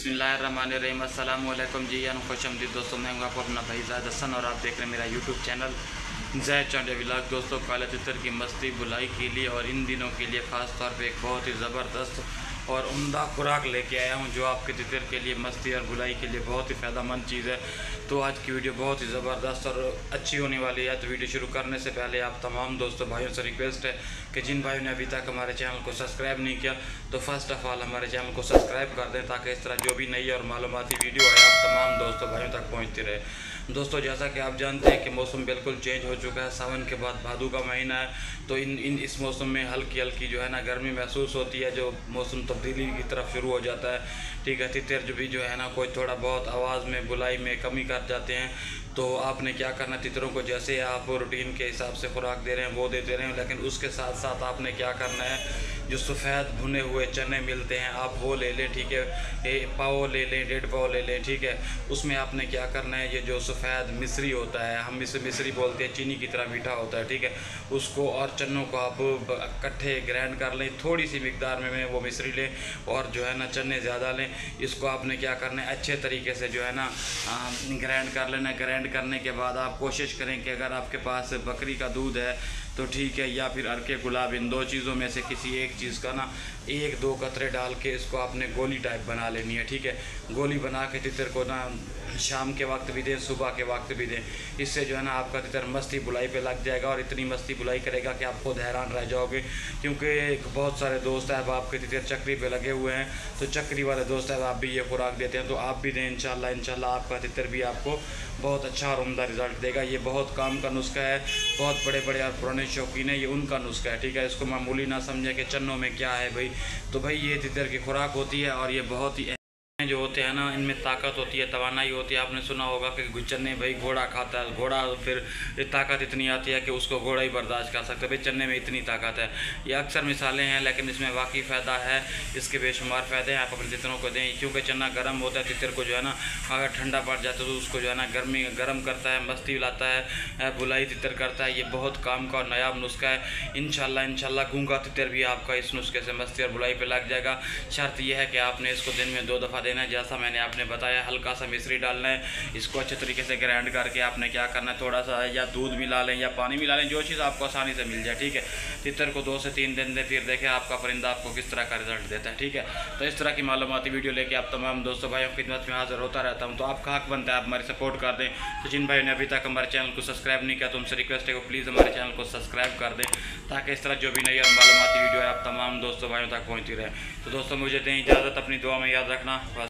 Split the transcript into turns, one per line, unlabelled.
बिस्मिल्लाहिर्रहमानिर्रहीम। अस्सलाम वालेकुम जी, खुशमदीद दोस्तों। मैं हूँ आपको अपना भाई ज़ैद हसन और आप देख रहे हैं मेरा यूट्यूब चैनल ज़ैद चौंडिया व्लॉग। दोस्तों, काला तितर की मस्ती बुलाई के लिए और इन दिनों के लिए ख़ास तौर पे एक बहुत ही ज़बरदस्त और उम्दा खुराक लेके आया हूँ जो आपके तितर के लिए मस्ती और बुलाई के लिए बहुत ही फ़ायदेमंद चीज़ है। तो आज की वीडियो बहुत ही ज़बरदस्त और अच्छी होने वाली है। तो वीडियो शुरू करने से पहले आप तमाम दोस्तों भाइयों से रिक्वेस्ट है कि जिन भाइयों ने अभी तक हमारे चैनल को सब्सक्राइब नहीं किया तो फर्स्ट ऑफ़ ऑल हमारे चैनल को सब्सक्राइब कर दें ताकि इस तरह जो भी नई और मालूमाती वीडियो है आप तमाम दोस्तों भाइयों तक पहुँचती रहे। दोस्तों, जैसा कि आप जानते हैं कि मौसम बिल्कुल चेंज हो चुका है। सावन के बाद भादू का महीना है, तो इस मौसम में हल्की हल्की जो है ना गर्मी महसूस होती है, जो मौसम तब्दीली की तरफ शुरू हो जाता है। ठीक है, तितर जो है ना कोई थोड़ा बहुत आवाज़ में बुलाई में कमी कर जाते हैं। तो आपने क्या करना, तितरों को जैसे आप रूटीन के हिसाब से खुराक दे रहे हैं वो देते रहें, लेकिन उसके साथ साथ आपने क्या करना है, जो सफ़ेद भुने हुए चने मिलते हैं आप वो ले लें। ठीक है, पाव ले लें, 1.5 पाव ले लें। ठीक है, उसमें आपने क्या करना है, ये जो सफ़ेद मिश्री होता है, हम इसे मिश्री बोलते हैं, चीनी की तरह मीठा होता है। ठीक है, उसको और चनों को आप इकट्ठे ग्राइंड कर लें, थोड़ी सी मिकदार में वो मिश्री लें और जो है ना चने ज़्यादा लें। इसको आपने क्या करना है, अच्छे तरीके से जो है ना ग्राइंड कर लेना। ग्राइंड करने के बाद आप कोशिश करें कि अगर आपके पास बकरी का दूध है तो ठीक है, या फिर अरके गुलाब, इन दो चीज़ों में से किसी एक चीज़ का ना 1-2 कतरे डाल के इसको आपने गोली टाइप बना लेनी है। ठीक है, गोली बना के तितर को ना शाम के वक्त भी दें, सुबह के वक्त भी दें। इससे जो है ना आपका तितर मस्ती बुलाई पे लग जाएगा और इतनी मस्ती बुलाई करेगा कि आप खुद हैरान रह जाओगे। क्योंकि बहुत सारे दोस्त हैं आपके तितर चक्री पे लगे हुए हैं, तो चक्री वाले दोस्त हैं आप भी ये खुराक देते हैं, तो आप भी दें। इंशाल्लाह आपका तितर भी आपको बहुत अच्छा और उम्दा रिज़ल्ट देगा। ये बहुत काम का नुस्खा है, बहुत बड़े बड़े और पुराने शौकीन है, ये उनका नुस्खा है। ठीक है, इसको मामूली ना समझे कि चन्नों में क्या है भाई। तो भाई ये तितर की खुराक होती है और ये बहुत ही जो होते हैं ना इनमें ताकत होती है, तवानाई होती है। आपने सुना होगा कि चन्ने भाई घोड़ा खाता है, घोड़ा फिर ताकत इतनी आती है कि उसको घोड़ा ही बर्दाश्त कर सकते हैं। भाई चन्ने में इतनी ताकत है। ये अक्सर मिसालें हैं लेकिन इसमें वाकई फ़ायदा है, इसके बेशुमार फ़ायदे हैं। आप अपने तितरों को दें, क्योंकि चना गर्म होता है। तितर को जो है ना अगर ठंडा पड़ जाता है तो उसको जो है ना गर्म करता है, मस्ती लाता है, बुलाई तितर करता है। ये बहुत काम का और नायाब नुस्खा है। इंशाल्लाह गूंगा तितर भी आपका इस नुस्खे से मस्ती और बुलाई पर लग जाएगा। शर्त यह है कि आपने इसको दिन में 2 दफ़ा देना है, जैसा मैंने आपने बताया। हल्का सा मिश्री डालना है, इसको अच्छे तरीके से ग्राइंड करके आपने क्या करना है, थोड़ा सा या दूध मिला लें या पानी मिला लें, जो चीज़ आपको आसानी से मिल जाए। ठीक है, तितर को 2 से 3 दिन दें, फिर देखें आपका परिंदा आपको किस तरह का रिजल्ट देता है। ठीक है, तो इस तरह की मालूमाती वीडियो लेके आप तमाम दोस्तों भाइयों की खिदमत में हाजिर होता रहता हूँ। तो आपका हक बनता है आप हमारी सपोर्ट कर दें। तो जिन भाइयों ने अभी तक हमारे चैनल को सब्सक्राइब नहीं किया तो उनसे रिक्वेस्ट है कि प्लीज़ हमारे चैनल को सब्सक्राइब कर दें ताकि इस तरह जो भी नई और मालूमाती वीडियो है आप तमाम दोस्तों भाइयों तक पहुँचती रहे। तो दोस्तों, मुझे दें इजाज़त, अपनी दुआ में याद रखना।